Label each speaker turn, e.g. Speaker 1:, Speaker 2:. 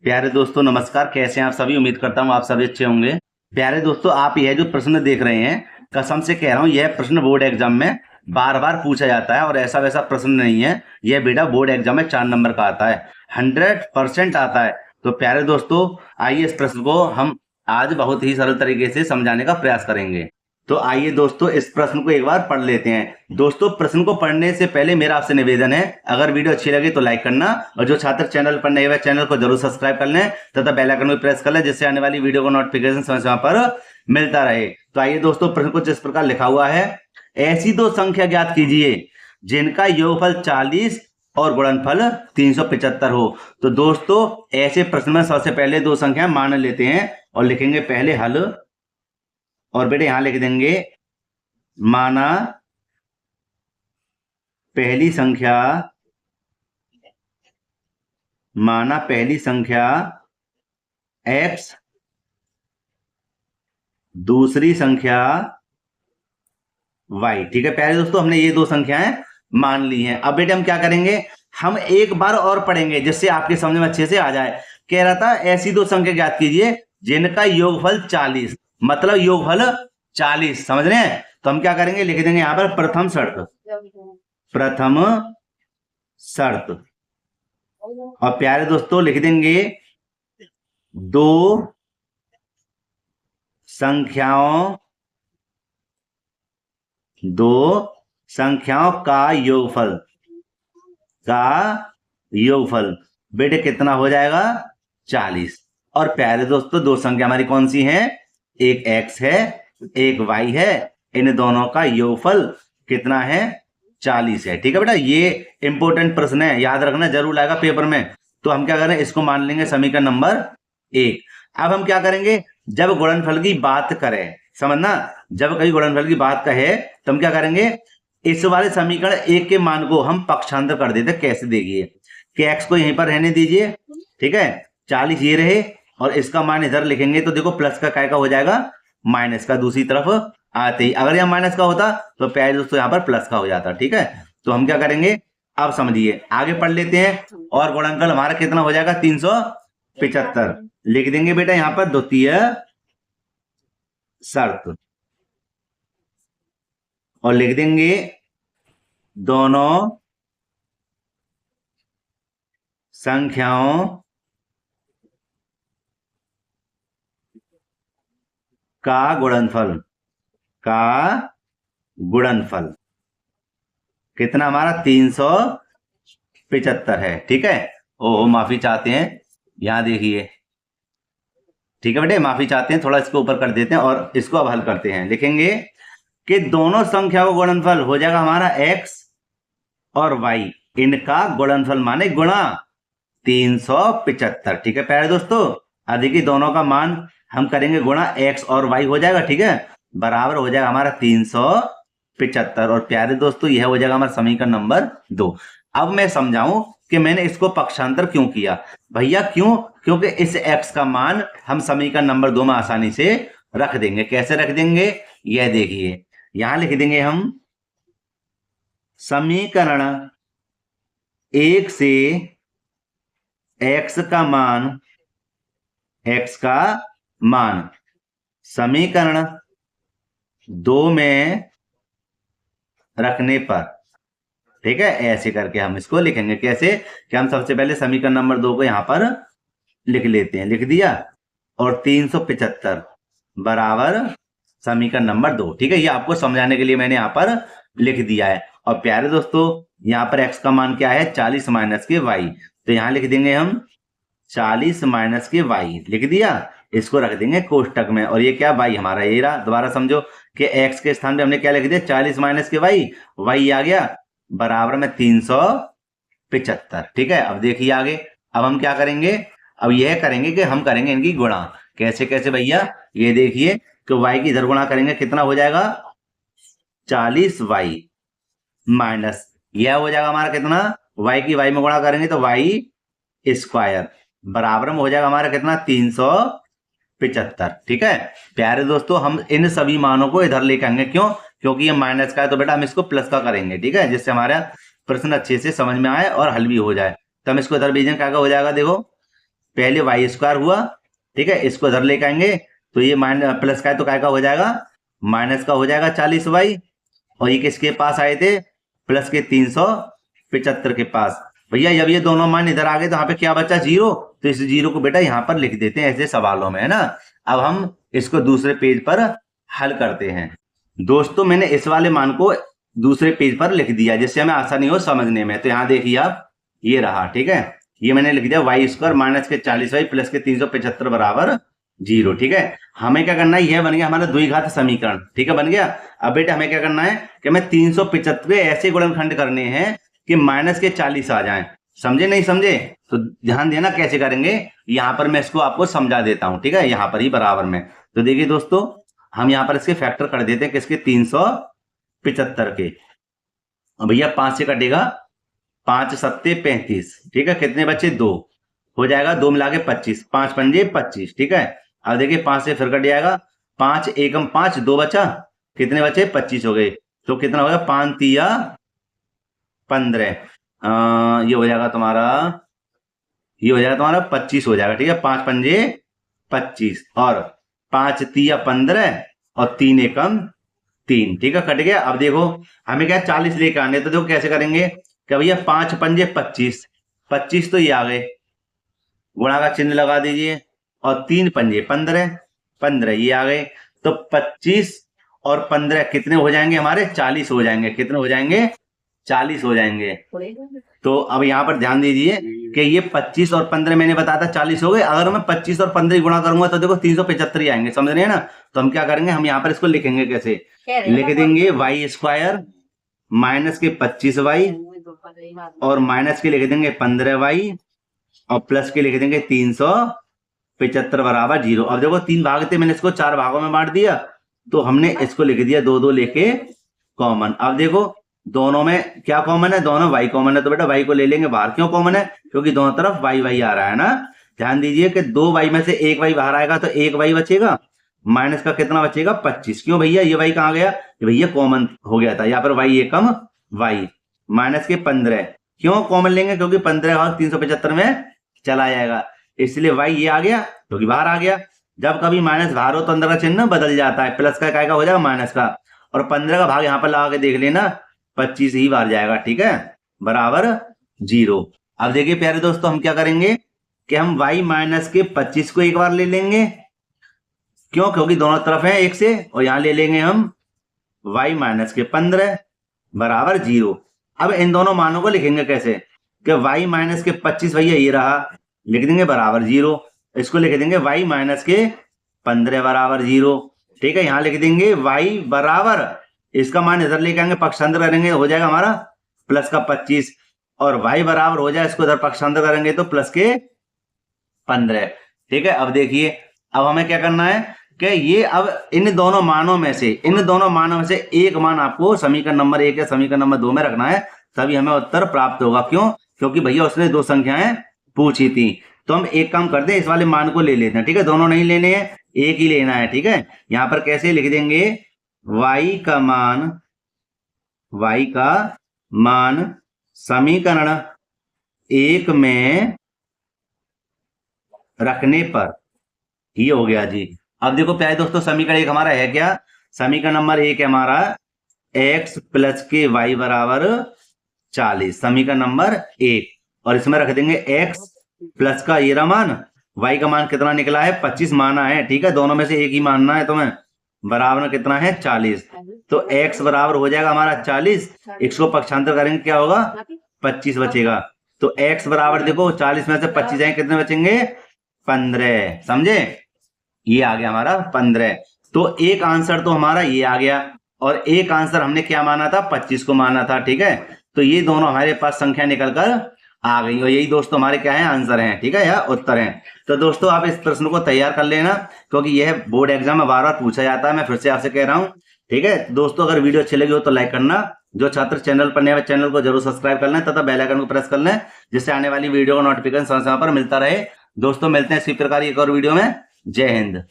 Speaker 1: प्यारे दोस्तों नमस्कार। कैसे हैं आप सभी? उम्मीद करता हूँ आप सभी अच्छे होंगे। प्यारे दोस्तों, आप यह जो प्रश्न देख रहे हैं, कसम से कह रहा हूँ, यह प्रश्न बोर्ड एग्जाम में बार बार पूछा जाता है और ऐसा वैसा प्रश्न नहीं है। यह बेटा बोर्ड एग्जाम में 4 नंबर का आता है, 100% आता है। तो प्यारे दोस्तों, आइए इस प्रश्न को हम आज बहुत ही सरल तरीके से समझाने का प्रयास करेंगे। तो आइए दोस्तों इस प्रश्न को एक बार पढ़ लेते हैं। दोस्तों, प्रश्न को पढ़ने से पहले मेरा आपसे निवेदन है, अगर वीडियो अच्छी लगे तो लाइक करना, और जो छात्र चैनल पर नए हुए चैनल को जरूर सब्सक्राइब कर लें तथा बेल आइकन को प्रेस कर लें, जिससे आने वाली वीडियो को नोटिफिकेशन समय समय पर मिलता रहे। तो आइए दोस्तों, प्रश्न कुछ इस प्रकार लिखा हुआ है, ऐसी दो संख्या ज्ञात कीजिए जिनका योगफल 40 और गुणनफल 375 हो। तो दोस्तों, ऐसे प्रश्न में सबसे पहले दो संख्या मान लेते हैं और लिखेंगे पहले हल, और बेटे यहां लिख देंगे माना पहली संख्या, माना पहली संख्या x, दूसरी संख्या y। ठीक है प्यारे दोस्तों, हमने ये दो संख्याएं मान ली हैं। अब बेटे हम क्या करेंगे, हम एक बार और पढ़ेंगे जिससे आपके समझ में अच्छे से आ जाए। कह रहा था ऐसी दो संख्या ज्ञात कीजिए जिनका योगफल 40, मतलब योगफल 40, समझ रहे हैं? तो हम क्या करेंगे, लिख देंगे यहां पर प्रथम शर्त, प्रथम शर्त। और प्यारे दोस्तों लिख देंगे दो संख्याओं का योगफल बेटे कितना हो जाएगा, 40। और प्यारे दोस्तों, दो संख्या हमारी कौन सी हैं, एक x है एक y है, इन दोनों का योगफल कितना है, 40 है। ठीक है बेटा, ये इंपॉर्टेंट प्रश्न है, याद रखना, जरूर आएगा पेपर में। तो हम क्या करें, इसको मान लेंगे समीकरण नंबर 1। अब हम क्या करेंगे, जब गुणनफल की बात करें, समझना, जब कभी गुणनफल की बात कहे तो हम क्या करेंगे, इस वाले समीकरण 1 के मान को हम पक्षांतर कर देते। कैसे, देखिए कि x को यहीं पर रहने दीजिए, ठीक है, 40 ये रहे, और इसका मान इधर लिखेंगे तो देखो प्लस का काय का हो जाएगा, माइनस का दूसरी तरफ आते ही। अगर यह माइनस का होता तो प्यारे दोस्तों यहाँ पर प्लस का हो जाता। ठीक है, तो हम क्या करेंगे, अब समझिए, आगे पढ़ लेते हैं। और गुणनफल हमारा कितना हो जाएगा, 375 लिख देंगे बेटा यहाँ पर द्वितीय शर्त, और लिख देंगे दोनों संख्याओं का गुणनफल कितना हमारा, 375 है। ठीक है, ओह माफी चाहते हैं, यहां देखिए, ठीक है बेटे, माफी चाहते हैं, थोड़ा इसको ऊपर कर देते हैं और इसको अब हल करते हैं। लिखेंगे कि दोनों संख्याओं का गुणनफल हो जाएगा हमारा x और y, इनका गुणनफल माने गुणा 375। ठीक है प्यारे दोस्तों, देखिए दोनों का मान हम करेंगे गुणा x और y हो जाएगा, ठीक है, बराबर हो जाएगा हमारा 375। और प्यारे दोस्तों, यह हो जाएगा हमारा समीकरण नंबर 2। अब मैं समझाऊं कि मैंने इसको पक्षांतर क्यों किया। भैया क्यों, क्योंकि इस x का मान हम समीकरण नंबर 2 में आसानी से रख देंगे। कैसे रख देंगे, यह देखिए, यहां लिख देंगे हम समीकरण 1 से x का मान समीकरण 2 में रखने पर, ठीक है, ऐसे करके हम इसको लिखेंगे। कैसे, कि हम सबसे पहले समीकरण नंबर 2 को यहां पर लिख लेते हैं, लिख दिया, और 375 बराबर समीकरण नंबर 2। ठीक है, ये आपको समझाने के लिए मैंने यहां पर लिख दिया है। और प्यारे दोस्तों, यहां पर x का मान क्या है, 40 माइनस के y, तो यहां लिख देंगे हम 40 माइनस के y, लिख दिया, इसको रख देंगे कोष्टक में। और ये क्या, y हमारा ये रहा। दोबारा समझो कि x के स्थान पे हमने क्या लिख दिया, 40 माइनस के y आ गया बराबर में 375। ठीक है, अब देखिए आगे, अब हम क्या करेंगे, अब यह करेंगे कि हम करेंगे इनकी गुणा। कैसे कैसे भैया, ये देखिए कि y की इधर गुणा करेंगे, कितना हो जाएगा, 40y माइनस यह हो जाएगा हमारा कितना, y की y में गुणा करेंगे तो y स्क्वायर बराबर में हो जाएगा हमारा कितना, 375। ठीक है प्यारे दोस्तों, हम इन सभी मानों को इधर लेकर आएंगे। क्यों, क्योंकि ये माइनस का है तो बेटा हम इसको प्लस का करेंगे। ठीक है, जिससे हमारा प्रश्न अच्छे से समझ में आए और हल भी हो जाए। तो हम इसको इधर भेजेंगे, क्या हो जाएगा, देखो पहले वाई स्क्वायर हुआ, ठीक है, इसको इधर लेके आएंगे तो ये माइनस प्लस का है तो काय का हो जाएगा, माइनस का हो जाएगा 40y। और ये किसके पास आए थे, प्लस के 375 के पास। भैया जब ये दोनों मान इधर आ गए तो यहाँ पे क्या बचा, 0, तो इस 0 को बेटा यहाँ पर लिख देते हैं ऐसे सवालों में, है ना। अब हम इसको दूसरे पेज पर हल करते हैं। दोस्तों मैंने इस वाले मान को दूसरे पेज पर लिख दिया जिससे हमें आसानी हो समझने में। तो यहाँ देखिए आप, ये रहा, ठीक है, ये मैंने लिख दिया वाई स्क्वायर माइनस के 40y प्लस के 375 बराबर 0, ठीक है। हमें क्या करना है, यह बन गया हमारा द्विघात समीकरण, ठीक है, बन गया। अब बेटा हमें क्या करना है कि हमें 375 ऐसे गुणनखंड करने हैं कि माइनस के 40 आ जाएं। समझे नहीं समझे, तो ध्यान देना कैसे करेंगे, यहां पर मैं इसको आपको समझा देता हूं, ठीक है, यहां पर ही बराबर में। तो देखिए दोस्तों, हम यहां पर इसके फैक्टर कर देते हैं किसके, 375 के। भैया 5 से कटेगा, 5 सत्ते 35, ठीक है, कितने बचे, 2 हो जाएगा, 2 मिला के 25, 5 पंजे 25, ठीक है। अब देखिए 5 से फिर कट जाएगा, 5 एकम 5, 2 बचा, कितने बचे, 25 हो गए। तो कितना होगा, 5 तिया 15, ये हो जाएगा तुम्हारा, ये हो जाएगा तुम्हारा 25 हो जाएगा, ठीक है, 5 पंजे 25 और 5 तिया 15 और 3 एकम 3, ठीक है, कट गया। अब देखो हमें क्या 40 लेके आने, तो देखो कैसे करेंगे, क्या भैया 5 पंजे 25, 25 तो ये आ गए, गुणा का चिन्ह लगा दीजिए, और 3 पंजे 15, 15 ये आ गए। तो 25 और 15 कितने हो जाएंगे हमारे, 40 हो जाएंगे। कितने हो जाएंगे, 40 हो जाएंगे। तो अब यहाँ पर ध्यान दीजिए कि ये 25 और 15 मैंने बताया था 40 हो गए। अगर मैं 25 और 15 गुणा करूंगा तो देखो 375 ही आएंगे, समझ रहे हैं ना। तो हम क्या करेंगे, हम यहाँ पर इसको लिखेंगे कैसे, लिख देंगे वाई स्क्वायर माइनस के 25y और माइनस के लिख देंगे 15y और प्लस के लिख देंगे 375 बराबर 0। अब देखो 3 भाग थे, मैंने इसको 4 भागों में बांट दिया, तो हमने इसको लिख दिया 2 2 लेके कॉमन। अब देखो दोनों में क्या कॉमन है, दोनों y कॉमन है, तो बेटा y को ले लेंगे बाहर। क्यों कॉमन है, क्योंकि दोनों तरफ y आ रहा है ना। ध्यान दीजिए कि 2y में से 1y बाहर आएगा तो 1y बचेगा, माइनस का कितना बचेगा, 25। क्यों भैया, ये y कहाँ गया, भैया कॉमन हो गया था, यहाँ पर y एकम y माइनस के 15, क्यों कॉमन लेंगे, क्योंकि 15 भाग 375 में चला जाएगा, इसलिए y ये आ गया क्योंकि बाहर आ गया। जब कभी माइनस बाहर हो तो अंदर का चिन्ह बदल जाता है, प्लस का काय का हो जाएगा, माइनस का, और 15 का भाग यहाँ पर लगा के देख लेना, 25 ही बाहर जाएगा, ठीक है, बराबर 0। अब देखिए प्यारे दोस्तों, हम क्या करेंगे कि हम y माइनस के 25 को एक बार ले लेंगे, क्यों, क्योंकि दोनों तरफ है 1 से, और यहां ले लेंगे हम y माइनस के 15 बराबर 0। अब इन दोनों मानों को लिखेंगे कैसे, कि y माइनस के 25 भैया ये रहा, लिख देंगे बराबर 0। इसको लिख देंगे y माइनस के 15 बराबर 0, ठीक है। यहां लिख देंगे y बराबर, इसका मान इधर लेके आएंगे, पक्षांतर करेंगे, हो जाएगा हमारा प्लस का 25, और y बराबर हो जाए, इसको इधर पक्षांतर करेंगे तो प्लस के 15, ठीक है। अब देखिए, अब हमें क्या करना है कि ये अब इन दोनों मानों में से एक मान आपको समीकरण नंबर 1 या समीकरण नंबर 2 में रखना है, तभी हमें उत्तर प्राप्त होगा। क्यों, क्योंकि भैया उसने 2 संख्याएं पूछी थी। तो हम एक काम करते हैं, इस वाले मान को ले लेते हैं, ठीक है, दोनों नहीं लेने हैं, एक ही लेना है, ठीक है। यहां पर कैसे लिख देंगे, y का मान समीकरण 1 में रखने पर, ये हो गया जी। अब देखो प्यारे दोस्तों, समीकरण 1 हमारा है क्या, समीकरण नंबर 1 है हमारा x प्लस के y बराबर 40, समीकरण नंबर 1, और इसमें रख देंगे x प्लस का ये रहा मान, y का मान कितना निकला है, 25 माना है, ठीक है, दोनों में से एक ही मानना है तुम्हें, बराबर में कितना है 40। तो x बराबर हो जाएगा हमारा 40, इसको पक्षांतर करेंगे क्या होगा, 25 बचेगा। तो x बराबर देखो 40 में से 25 जाएंगे, कितने बचेंगे, 15, समझे, ये आ गया हमारा 15। तो एक आंसर तो हमारा ये आ गया, और एक आंसर हमने क्या माना था, 25 को माना था, ठीक है। तो ये दोनों हमारे पास संख्या निकलकर आ गई, और यही दोस्तों हमारे क्या है, आंसर हैं, ठीक है, या उत्तर हैं। तो दोस्तों आप इस प्रश्न को तैयार कर लेना, क्योंकि यह बोर्ड एग्जाम में बार बार पूछा जाता है, मैं फिर से आपसे कह रहा हूँ, ठीक है। दोस्तों अगर वीडियो अच्छी लगी हो तो लाइक करना, जो छात्र चैनल पर नए हैं चैनल को जरूर सब्सक्राइब कर लें तथा बेल आइकन को प्रेस कर लें, जिससे आने वाली वीडियो का नोटिफिकेशन समय समय पर मिलता रहे। दोस्तों मिलते हैं इसी प्रकार एक और वीडियो में। जय हिंद।